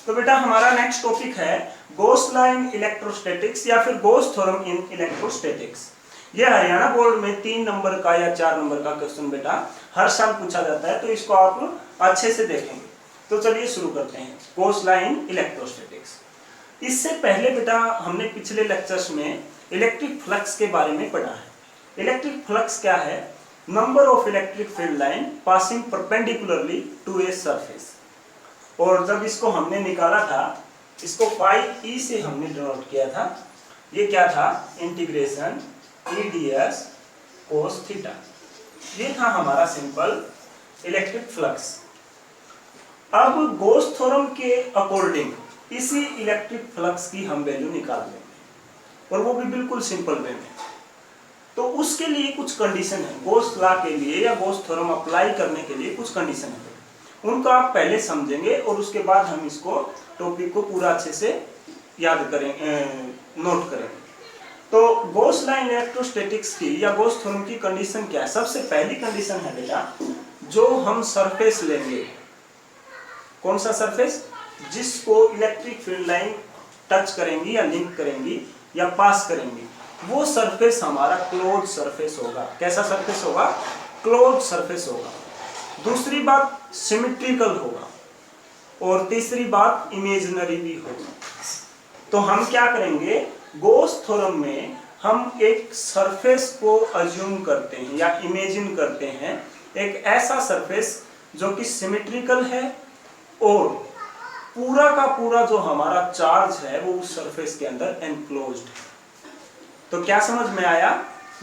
तो बेटा हमारा नेक्स्ट टॉपिक है गॉस लॉ इन इलेक्ट्रोस्टैटिक्स या फिर गॉस थ्योरम इन इलेक्ट्रोस्टैटिक्स। ये हरियाणा बोर्ड में 3 नंबर का या 4 नंबर का क्वेश्चन बेटा हर साल पूछा जाता है, तो इसको आप अच्छे से देखेंगे। तो चलिए शुरू करते हैं गॉस लॉ इन इलेक्ट्रोस्टैटिक्स। इससे पहले बेटा हमने पिछले लेक्चर्स में इलेक्ट्रिक फ्लक्स के बारे में पढ़ा है। इलेक्ट्रिक फ्लक्स क्या है? Number of electric field line passing perpendicularly to a surface. और जब इसको हमने निकाला था, इसको पाई ई से हमने डिनोट किया था। ये क्या था? Integration E D S cos theta. ये था हमारा सिंपल इलेक्ट्रिक फ्लक्स। अब गॉस थ्योरम के अकॉर्डिंग इसी इलेक्ट्रिक फ्लक्स की हम वैल्यू निकाल लेंगे, और वो भी बिल्कुल सिंपल वे में। तो उसके लिए कुछ कंडीशन है, गॉस लॉ के लिए या गॉस थ्योरम अप्लाई करने के लिए कुछ कंडीशन है, उनको आप पहले समझेंगे और उसके बाद हम इसको टॉपिक को पूरा अच्छे से याद करेंगे, नोट करेंगे। तो गॉस लॉ इन इलेक्ट्रोस्टैटिक्स की या गॉस थ्योरम की कंडीशन क्या है? सबसे पहली कंडीशन है बेटा, जो हम सरफेस लेंगे, कौन सा सरफेस? जिसको इलेक्ट्रिक फील्ड लाइन टच करेंगी या लिंक करेंगी या पास करेंगी, वो सरफेस हमारा क्लोज सरफेस होगा। कैसा सरफेस होगा? क्लोज सरफेस होगा। दूसरी बात सिमेट्रिकल होगा, और तीसरी बात इमेजिनरी भी होगा। तो हम क्या करेंगे, गॉस थ्योरम में हम एक सरफेस को अज्यूम करते हैं या इमेजिन करते हैं, एक ऐसा सरफेस जो कि सिमेट्रिकल है और पूरा का पूरा जो हमारा चार्ज है वो उस सरफेस के अंदर एनक्लोज्ड है। तो क्या समझ में आया?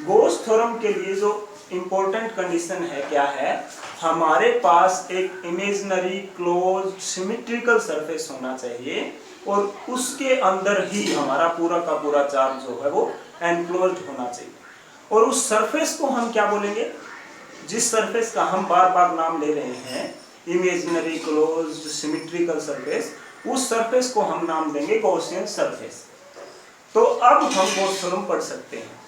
गॉस थ्योरम के लिए जो इंपॉर्टेंट कंडीशन है क्या है? हमारे पास एक इमेजिनरी क्लोज सिमेट्रिकल सरफेस होना चाहिए और उसके अंदर ही हमारा पूरा का पूरा चार्ज जो है वो एनक्लोज्ड होना चाहिए। और उस सरफेस को हम क्या बोलेंगे? जिस सरफेस का हम बार बार नाम ले रहे हैं, इमेजिनरी क्लोज्ड सिमेट्रिकल सरफेस, उस सरफेस को हम नाम देंगे गॉसियन सरफेस। तो अब हम गॉस थ्योरम पढ़ सकते हैं।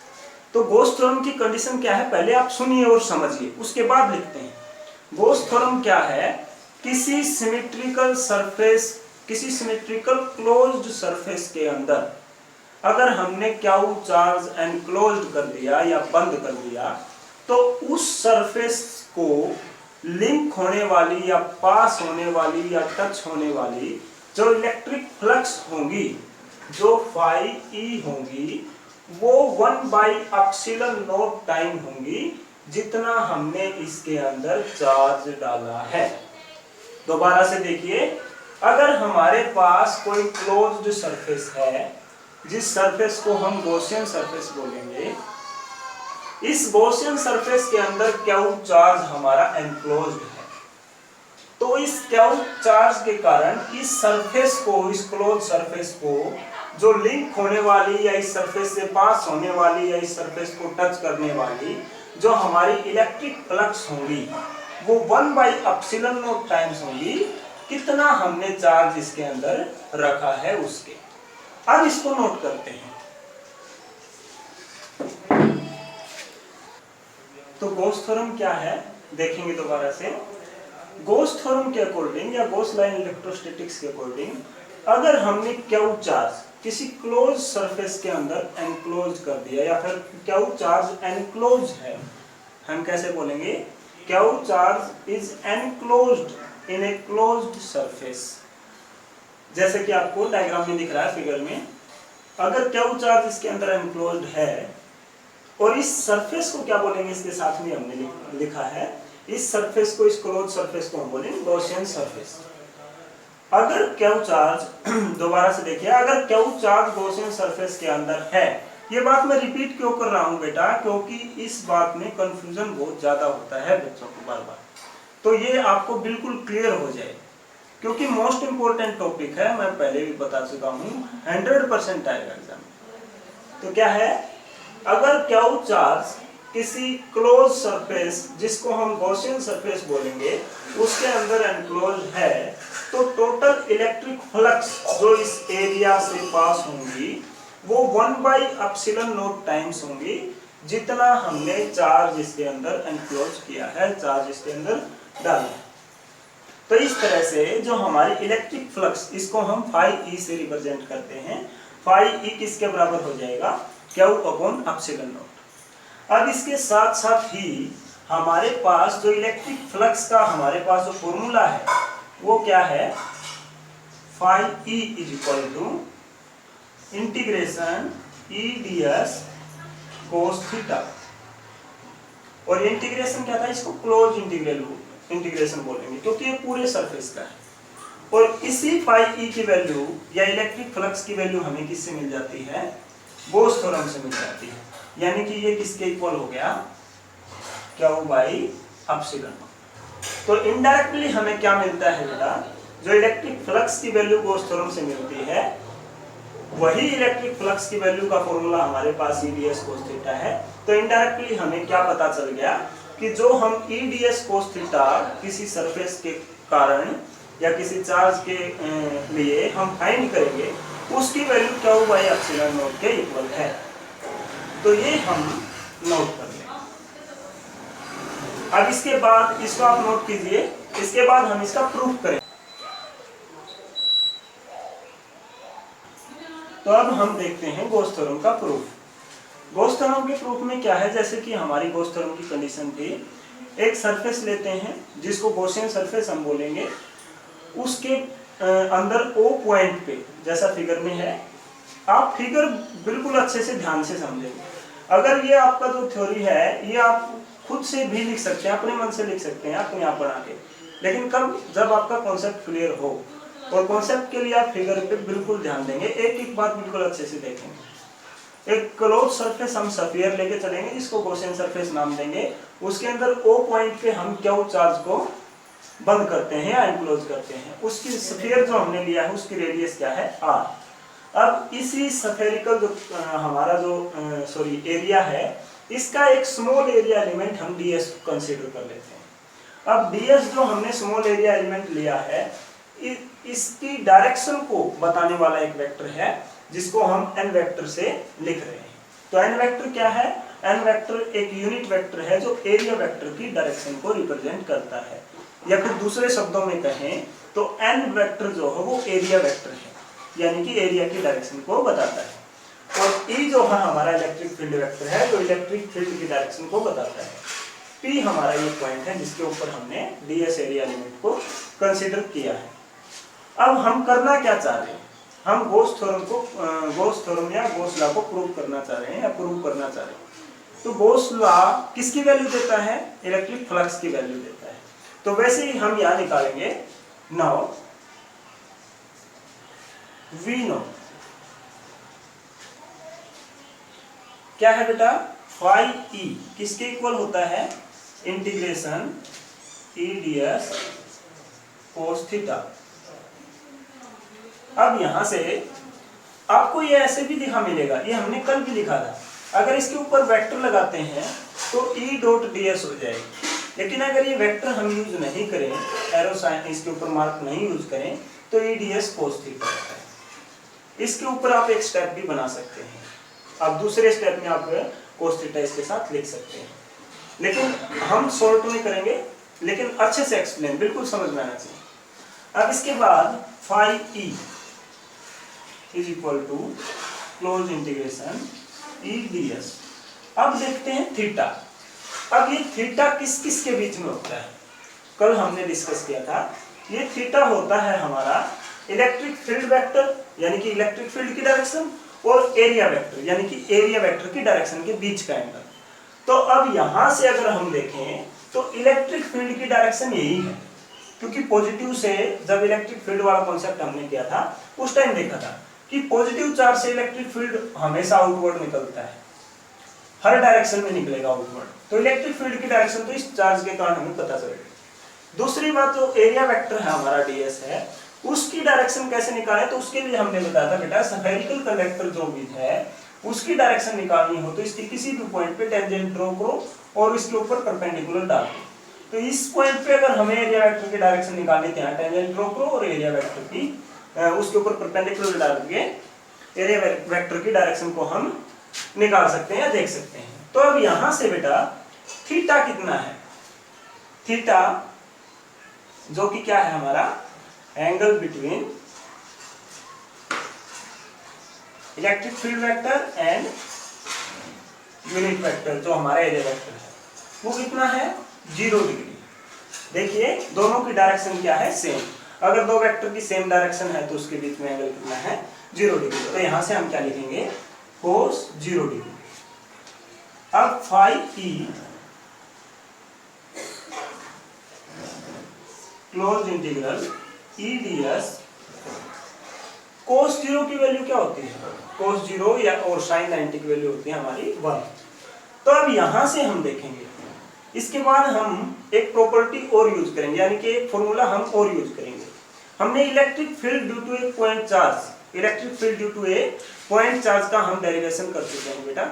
तो गॉस थ्योरम की कंडीशन क्या है, पहले आप सुनिए और समझिए, उसके बाद लिखते हैं। गॉस थ्योरम क्या है? किसी सिमेट्रिकल सरफेस, किसी सिमेट्रिकल क्लोज्ड सरफेस के अंदर अगर हमने क्यू चार्ज एनक्लोज्ड कर दिया या बंद कर दिया, तो उस सरफेस को लिंक होने वाली या पास होने वाली या टच होने वाली जो इलेक्ट्रिक फ्लक्स होंगी, जो फाई ई होंगी, वो 1/ε0 टाइम होंगी जितना हमने इसके अंदर चार्ज डाला है। दोबारा से देखिए, अगर हमारे पास कोई क्लोज्ड सरफेस है, जिस सरफेस को हम गॉसियन सरफेस बोलेंगे, इस गॉसियन सरफेस के अंदर क्यू चार्ज हमारा एनक्लोज्ड है, तो इस क्यू चार्ज के कारण इस सरफेस को, इस क्लोज सरफेस को जो लिंक होने वाली या इस सरफेस से पास होने वाली या इस सरफेस को टच करने वाली जो हमारी इलेक्ट्रिक फ्लक्स होंगी, वो 1/ε0 टाइम्स होंगी कितना हमने चार्ज इसके अंदर रखा है उसके। अब इसको नोट करते हैं। तो गॉस थ्योरम क्या है देखेंगे दोबारा से। गॉस थ्योरम के अकॉर्डिंग या गॉस लॉ इन इलेक्ट्रोस्टैटिक्स के अकॉर्डिंग, अगर हमने क्यू चार्ज किसी क्लोज सरफेस के अंदर एनक्लोज कर दिया या फिर क्यू चार्ज एनक्लोज है, हम कैसे बोलेंगे? Q charge is enclosed in a closed surface. जैसे कि आपको डायग्राम में दिख रहा है फिगर में, अगर क्यू चार्ज इसके अंदर एनक्लोज्ड है और इस सरफेस को क्या बोलेंगे? इसके साथ में हमने लिखा है, इस सरफेस को, इस क्लोज सरफेस को हम बोलेंगे गॉसियन सरफेस। अगर क्यू चार्ज दोबारा से देखिए, अगर क्यू चार्ज गॉसियन सरफेस के अंदर है, ये बात मैं रिपीट क्यों कर रहा हूं बेटा? क्योंकि इस बात में कंफ्यूजन बहुत ज्यादा होता है बच्चों को बार बार, तो ये आपको बिल्कुल क्लियर हो जाए, क्योंकि मोस्ट इंपोर्टेंट टॉपिक है, मैं पहले भी बता चुका हूं, 100% आएगा एग्जाम में। तो क्या है, अगर क्यू चार्ज किसी क्लोज सरफेस, जिसको हम गॉसियन सरफेस बोलेंगे, उसके अंदर एनक्लोज है, तो टोटल इलेक्ट्रिक फ्लक्स जो इस एरिया से पास होंगी वो 1/ε0 टाइम्स होंगी जितना हमने चार्ज इसके अंदर एनक्लोज किया है, चार्ज इसके अंदर डाला है। तो इस तरह से जो हमारी इलेक्ट्रिक फ्लक्स, इसको हम फाई ई से रिप्रेजेंट करते हैं। फाई ई किसके बराबर हो जाएगा, क्यू अपॉन एप्सिलॉन नॉट। अब इसके साथ साथ ही हमारे पास जो इलेक्ट्रिक फ्लक्स का हमारे पास जो फॉर्मूला है वो क्या है, phi E is equal to integration E D S cos theta. और इंटीग्रेशन क्या था, इसको क्लोज इंटीग्रेशन बोलेंगे क्योंकि ये पूरे सरफेस का है। और इसी फाई ई की वैल्यू या इलेक्ट्रिक फ्लक्स की वैल्यू हमें किससे मिल जाती है, गोस थ्योरम से मिल जाती है। यानी कि ये किसके इक्वल हो गया, क्यू बाई एप्सिलॉन। तो इनडायरेक्टली हमें क्या मिलता है बेटा, जो इलेक्ट्रिक फ्लक्स की वैल्यू गोस थ्योरम से मिलती है वही इलेक्ट्रिक फ्लक्स की वैल्यू का फॉर्मूला हमारे पास ईडीएस कोस थीटा है। तो इनडायरेक्टली हमें क्या पता चल गया कि जो हम ईडीएस कोस थीटा किसी सरफेस के कारण या किसी चार्ज के लिए हम फाइंड करेंगे उसकी value Q by epsilon not के इक्वल है। तो ये हम नोट कर लें। अब इसके बाद इसको आप नोट कीजिए, इसके बाद हम इसका प्रूफ करें। तो अब हम देखते हैं गोस थ्योरम का प्रूफ। गोस थ्योरम के प्रूफ में क्या है, जैसे कि हमारी गोस थ्योरम की कंडीशन थी, एक सरफेस लेते हैं जिसको गॉसियन सरफेस हम बोलेंगे, उसके अंदर ओ पॉइंट पे, जैसा फिगर में है, आप फिगर बिल्कुल अच्छे से ध्यान से समझेंगे। अगर ये आपका जो थ्योरी है ये आप खुद से भी लिख सकते हैं, अपने मन से लिख सकते हैं अपने आप बना के, लेकिन कब, जब आपका कॉन्सेप्ट क्लियर हो। और कॉन्सेप्ट के लिए आप फिगर पे बिल्कुल ध्यान देंगे, एक एक बात बिल्कुल अच्छे से देखेंगे। एक क्लोज सरफेस हम स्फीयर लेके चलेंगे जिसको गॉसियन सरफेस नाम देंगे, उसके अंदर ओ पॉइंट पे हम क्यू चार्ज को बंद करते हैं या एनक्लोज करते हैं। उसकी स्फीयर जो हमने लिया है उसकी रेडियस क्या है, आर। अब इसी स्फेरिकल जो हमारा जो एरिया है, इसका एक स्मॉल एरिया एलिमेंट हम डीएस कंसीडर कर लेते हैं। अब डीएस जो हमने स्मॉल एरिया एलिमेंट लिया है, इसकी डायरेक्शन को बताने वाला एक वेक्टर है जिसको हम एन वेक्टर से लिख रहे हैं। तो एन वेक्टर क्या है, एन वेक्टर एक यूनिट वेक्टर है जो एरिया वेक्टर की डायरेक्शन को रिप्रेजेंट करता है, या फिर दूसरे शब्दों में कहें तो एन वेक्टर जो है वो एरिया वेक्टर है, यानी कि एरिया की डायरेक्शन को बताता है। और ई जो है हमारा इलेक्ट्रिक फील्ड वेक्टर है जो इलेक्ट्रिक फील्ड की डायरेक्शन को बताता है। पी हमारा ये पॉइंट है जिसके ऊपर हमने डीएस एरिया एलिमेंट को कंसीडर किया है। अब हम करना क्या चाह रहे हैं, हम गोस थ्योरम या गोस लॉ को प्रूव करना चाह रहे हैं या प्रूव करना चाह रहे हैं। तो गोस लॉ किसकी वैल्यू देता है, इलेक्ट्रिक फ्लक्स की वैल्यू देता है। तो वैसे ही हम यहां निकालेंगे, नाउ वी नो क्या है बेटा, फाई ई किसके इक्वल होता है, integration E DS cos theta. अब यहां से आपको ये ऐसे भी दिखा मिलेगा, ये हमने कल भी लिखा था, अगर इसके ऊपर वेक्टर लगाते हैं तो ई डॉट डीएस हो जाएगी। लेकिन अगर ये वेक्टर हम यूज नहीं करें, एरो साइन इसके ऊपर मार्क नहीं यूज करें, तो ई डीएस कोस थीटा होता है। इसके ऊपर आप एक स्टेप भी बना सकते हैं, आप दूसरे स्टेप में आप कोस थीटा इसके साथ लिख सकते हैं, लेकिन हम शॉर्ट में करेंगे, लेकिन अच्छे से एक्सप्लेन, बिल्कुल समझ में आना चाहिए। अब इसके बाद phi E is equal to close integration E DS. अब देखते हैं थीटा। अब ये थीटा किस किस के बीच में होता है, कल हमने डिस्कस किया था, ये थीटा होता है हमारा इलेक्ट्रिक फील्ड वेक्टर यानी कि इलेक्ट्रिक फील्ड की डायरेक्शन, और एरिया वेक्टर यानी कि एरिया वेक्टर की डायरेक्शन के बीच का एंगल। तो अब यहां से अगर हम देखें तो इलेक्ट्रिक फील्ड की डायरेक्शन यही है, क्योंकि पॉजिटिव से जब इलेक्ट्रिक फील्ड वाला कॉन्सेप्ट हमने किया था उस टाइम देखा था कि पॉजिटिव चार्ज से इलेक्ट्रिक फील्ड हमेशा आउटवर्ड निकलता है, हर डायरेक्शन में निकलेगा आउटवर्ड। तो इलेक्ट्रिक फील्ड की डायरेक्शन तो इस चार्ज के कारण हमें पता चलेगा। दूसरी बात, जो एरिया वेक्टर है हमारा डीएस है, उसकी डायरेक्शन कैसे निकालें, तो उसके लिए हमने बताया था बेटा, स्फेरिकल कंडक्टर जो भी है उसकी डायरेक्शन निकालनी हो तो इसके किसी भी पॉइंट पे टेंजेंट ड्रॉ करो और इसके ऊपर परपेंडिकुलर डाल दो। तो इस पॉइंट पे अगर हमें एरिया वेक्टर की डायरेक्शन निकालनी है, यहाँ टेंजेंट ड्रॉ करो और एरिया वेक्टर की उसके ऊपर परपेंडिकुलर डाल के एरिया वेक्टर की डायरेक्शन को हम निकाल सकते हैं या देख सकते हैं। तो अब यहां से बेटा थीटा कितना है, थीटा जो कि क्या है हमारा angle between electric field vector and unit vector जो हमारा एरिया वेक्टर है वो कितना है 0 डिग्री। देखिए दोनों की डायरेक्शन क्या है सेम, अगर दो वेक्टर की सेम डायरेक्शन है तो उसके बीच में एंगल कितना है 0 डिग्री। तो यहां से हम क्या लिखेंगे कोस 0 डिग्री। अब phi E close integral E D S cos 0 की वैल्यू क्या होती है, कोस 0 या और साइन 90 की वैल्यू होती है हमारी 1। तो अब यहां से हम देखेंगे, इसके बाद हम एक प्रॉपर्टी और यूज करेंगे, यानी कि एक फॉर्मूला हम और यूज करेंगे। हमने electric field due to a point charge, electric field due to a point charge का हम डेरिवेशन कर चुके हैं बेटा।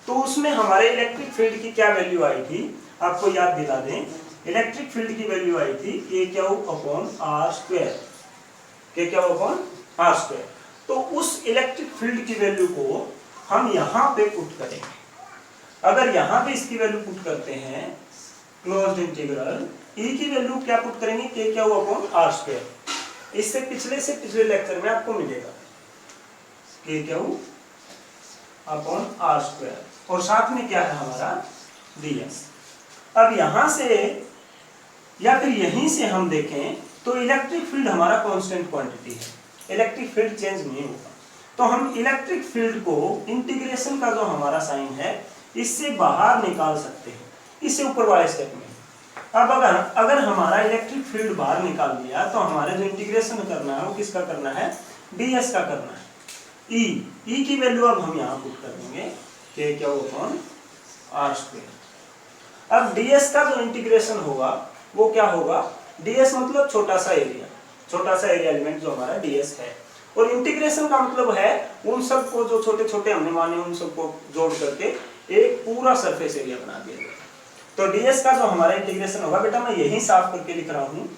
तो उसमें हमारे इलेक्ट्रिक फील्ड की क्या वैल्यू आई थी, आपको याद दिला दें। इलेक्ट्रिक फील्ड की वैल्यू आई थी के क्यू अपॉन आर स्क्वायर, के क्यू अपॉन आर स्क्वायर। तो उस इलेक्ट्रिक फील्ड की वैल्यू को हम यहाँ पे पुट करेंगे। अगर यहाँ पे इसकी वैल्यू पुट करते हैं क्लोज्ड इंटीग्रल ई की वैल्यू क्या पुट करेंगे के क्यू अपॉन आर स्क्वायर। इससे पिछले लेक्चर में आपको मिलेगा के क्यू अपॉन आर स्क्वायर और साथ में क्या है हमारा ds। अब यहां से या फिर यहीं से हम देखें तो इलेक्ट्रिक फील्ड हमारा कांस्टेंट क्वांटिटी है, इलेक्ट्रिक फील्ड चेंज नहीं होगा। तो हम इलेक्ट्रिक फील्ड को इंटीग्रेशन का जो हमारा साइन है इससे बाहर निकाल सकते हैं, इससे ऊपर वाले स्टेप में। अब अगर हमारा इलेक्ट्रिक फील्ड बाहर निकाल दिया तो हमारे जो इंटीग्रेशन करना है वो किसका करना है ds का करना है। ई की वैल्यू अब हम यहाँ पुट कर देंगे के क्यू अपॉन आर स्क्वायर। अब ds का जो इंटीग्रेशन होगा वो क्या होगा, ds मतलब छोटा सा एरिया एलिमेंट जो हमारा ds है, और इंटीग्रेशन का मतलब है उन सब को जो छोटे छोटे हमने माने उन सबको जोड़ करके एक पूरा सरफेस एरिया बना दिया जाए। तो ds का जो हमारा इंटीग्रेशन होगा, बेटा मैं यही साफ करके लिख रहा हूँ,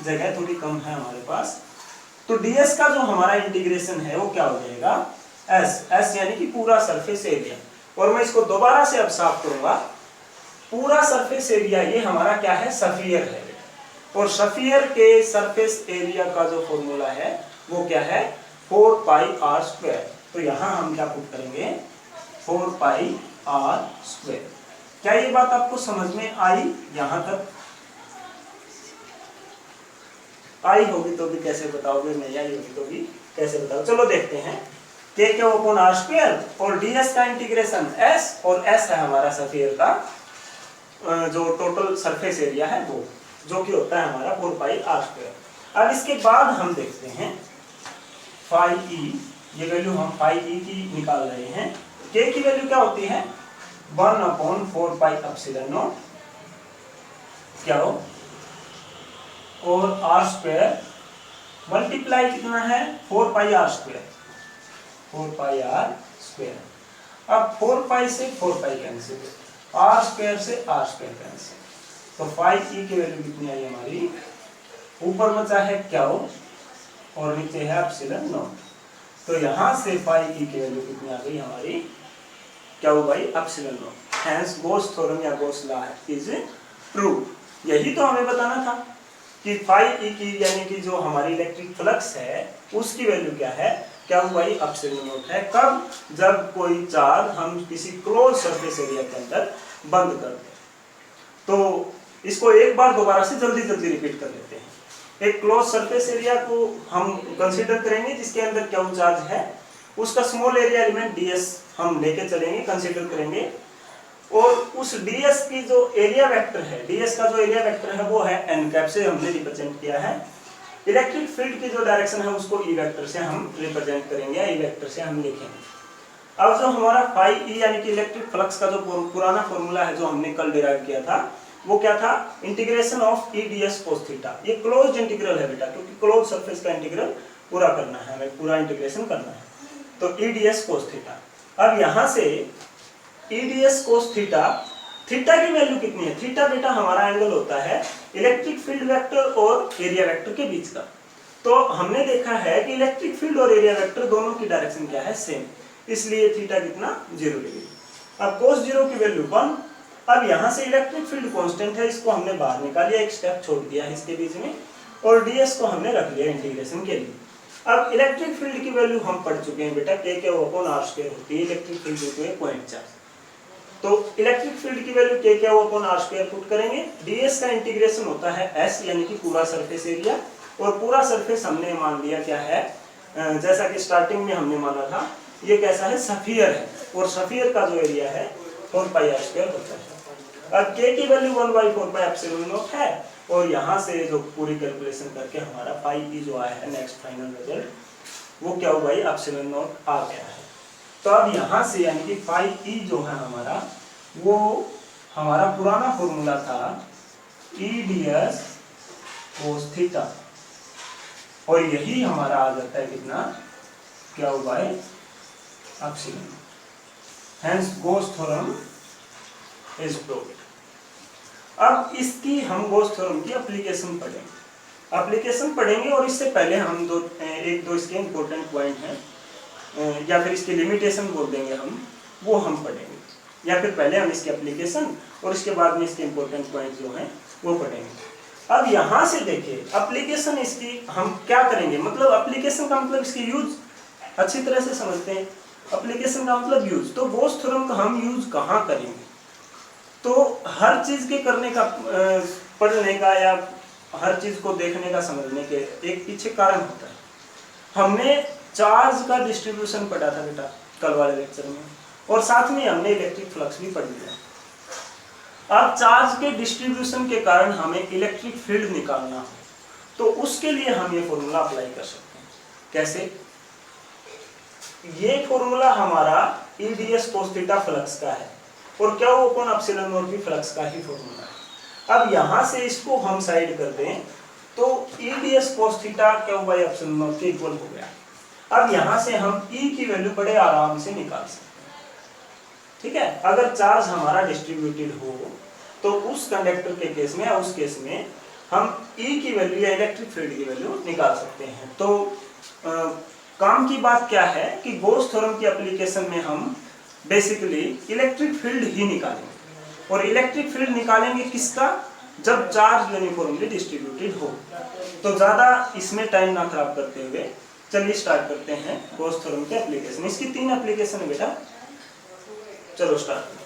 जगह थोड़ी कम है हमारे पास। तो ds का जो हमारा इंटीग्रेशन है वो क्या हो जाएगा s यानी कि पूरा सरफेस एरिया। और मैं इसको दोबारा से अब साफ करूंगा, पूरा सरफेस एरिया ये हमारा क्या है सफियर है, और सफियर के सरफेस एरिया का जो फॉर्मूला है वो क्या है 4 पाई आर स्क्वायर। तो यहां हम क्या पुट करेंगे 4 पाई आर स्क्वायर। क्या ये बात आपको समझ में आई, यहां तक आई होगी तो भी कैसे बताओगे, नहीं आई होगी तो भी कैसे बताओ। चलो देखते हैं के क्यू अपॉन आर स्क्वायर और ds का इंटीग्रेशन s, और s है हमारा सफियर का जो टोटल सरफेस एरिया है वो, जो कि होता है हमारा 4 पाई आर स्क्वायर। अब इसके बाद हम देखते हैं फाई ई, ये वैल्यू हम फाई ई की निकाल रहे हैं। k की वैल्यू क्या होती है 1 अपॉन 4 पाई एप्सिलॉन नॉट क्या हो, और आर स्क्वायर मल्टीप्लाई कितना है 4 pi r square, 4 pi r square. अब 4 पाई से 4 पाई कैंसिल, आर स्क्वायर से आर स्क्वायर कैंसिल। तो फाई ई की वैल्यू कितनी आई हमारी, ऊपर बचा है क्यू और नीचे है एप्सिलॉन नॉट। तो यहां से फाई ई की वैल्यू कितनी आ गई हमारी Q by epsilon not. Hence Gauss theorem या गॉस लॉ इज ट्रू। यही तो हमें बताना था कि फाई ई की यानी कि जो हमारी इलेक्ट्रिक फ्लक्स है उसकी वैल्यू क्या है क्या बाई एप्सिलॉन नॉट है। कब, जब कोई चार्ज हम किसी क्लोज सरफेस एरिया के अंदर बंद कर दें। तो इसको एक बार दोबारा से जल्दी रिपीट कर लेते हैं। एक क्लोज सरफेस एरिया को हम कंसीडर करेंगे जिसके अंदर क्यू चार्ज है, उसका स्मॉल एरिया एलिमेंट ds हम लेके चलेंगे, कंसीडर करेंगे, और उस ds की जो एरिया वेक्टर है, ds का जो एरिया वेक्टर है वो है n कैप से हमने रिप्रेजेंट किया है। इलेक्ट्रिक फील्ड की जो डायरेक्शन है उसको e वेक्टर से हम रिप्रेजेंट करेंगे, e वेक्टर से हम लिखेंगे। अब जो हमारा फाई e यानी कि इलेक्ट्रिक फ्लक्स का जो पुराना फॉर्मूला है जो हमने कल डिराइव किया था वो क्या था, integration of e ds cos theta. ये क्लोज्ड इंटीग्रल है बेटा, क्योंकि क्लोज सरफेस का इंटीग्रल पूरा करना है, हमें पूरा इंटीग्रेशन करना है। तो e ds cos थीटा। अब यहां से e ds cos theta, theta की वैल्यू कितनी है, थीटा बेटा हमारा एंगल होता है इलेक्ट्रिक फील्ड वेक्टर और एरिया वेक्टर के बीच का। तो हमने देखा है कि इलेक्ट्रिक फील्ड और एरिया वेक्टर दोनों की डायरेक्शन क्या है सेम, इसलिए थीटा कितना 0 डिग्री। अब cos 0 की वैल्यू 1। अब यहां से इलेक्ट्रिक फील्ड कांस्टेंट है, इसको हमने बाहर निकाल लिया, एक स्टेप छोड़ दिया है इसके बीच में, और ds को हमने रख लिया इंटीग्रेशन के लिए। अब इलेक्ट्रिक फील्ड की वैल्यू हम पढ़ चुके हैं बेटा, k के अपॉन r स्क्वायर होती है इलेक्ट्रिक फील्ड जो है पॉइंट चार्ज। तो इलेक्ट्रिक फील्ड की वैल्यू k के अपॉन r स्क्वायर पुट करेंगे, ds का इंटीग्रेशन होता है s यानी कि पूरा सरफेस एरिया, और पूरा सरफेस हमने मान लिया क्या है, जैसा कि स्टार्टिंग में हमने माना था ये कैसा है, सफियर है, और सफियर का जो एरिया है 4 पाई r स्क्वायर होता है। अब k की वैल्यू 1/4 पाई एप्सिलॉन नॉट है, और यहाँ से जो पूरी कैलकुलेशन करके हमारा पाई ई जो आया है नेक्स्ट फाइनल रिजल्ट वो क्या हुआ, एप्सिलॉन नॉट आ गया है। तो अब यहाँ से यानी कि पाई ई जो है हमारा, वो हमारा पुराना फॉर्मूला था ई ds कोस थीटा, और यही हमारा आ जाता है कितना, क्या हुआ है, epsilon. Hence Gauss theorem is proved. अब इसकी हम गॉस थ्योरम की एप्लीकेशन पढ़ेंगे, और इससे पहले हम एक दो इसके इंपॉर्टेंट पॉइंट हैं, या फिर इसकी लिमिटेशन बोल देंगे हम, वो हम पढ़ेंगे, या फिर पहले हम इसकी एप्लीकेशन और इसके बाद में इसके इंपॉर्टेंट पॉइंट जो हैं वो पढ़ेंगे। अब यहाँ से देखिए एप्लीकेशन इसकी हम क्या करेंगे, मतलब एप्लीकेशन का मतलब इसकी यूज अच्छी तरह से समझते हैं। एप्लीकेशन का मतलब यूज, तो गॉस थ्योरम का हम यूज कहाँ करेंगे, तो हर चीज के करने का, पढ़ने का या हर चीज को देखने का, समझने के एक पीछे कारण होता है। हमने चार्ज का डिस्ट्रीब्यूशन पढ़ा था बेटा कल वाले लेक्चर में, और साथ में हमने इलेक्ट्रिक फ्लक्स भी पढ़ लिया। अब चार्ज के डिस्ट्रीब्यूशन के कारण हमें इलेक्ट्रिक फील्ड निकालना हो, तो उसके लिए हम ये फॉर्मूला अप्लाई कर सकते हैं। कैसे, ये फॉर्मूला हमारा ई ds cos थीटा फ्लक्स का है, और क्या वो अपॉन एप्सिलॉन नॉट भी फ्लक्स का ही फॉर्मूला है। अब यहाँ से इसको हम साइड कर दें तो ई ds cos थीटा क्या हुआ, एप्सिलॉन नॉट के इक्वल हो गया। अब यहाँ से हम ई की वैल्यू बड़े आराम से निकाल सकते हैं। ठीक है, अगर चार्ज हमारा डिस्ट्रीब्यूटेड हो तो उस कंडक्टर के केस में या उस केस में हम ई की वैल्यू या इलेक्ट्रिक फील्ड की वैल्यू निकाल सकते हैं। तो काम की बात क्या है कि गॉस थ्योरम की एप्लीकेशन में हम बेसिकली इलेक्ट्रिक फील्ड ही निकालेंगे, और इलेक्ट्रिक फील्ड निकालेंगे किसका, जब चार्ज यूनिफॉर्मली डिस्ट्रीब्यूटेड हो। तो ज्यादा इसमें टाइम ना खराब करते हुए चलिए स्टार्ट करते हैं गॉस थ्योरम के एप्लीकेशन। इसकी 3 एप्लीकेशन है बेटा, चलो स्टार्ट।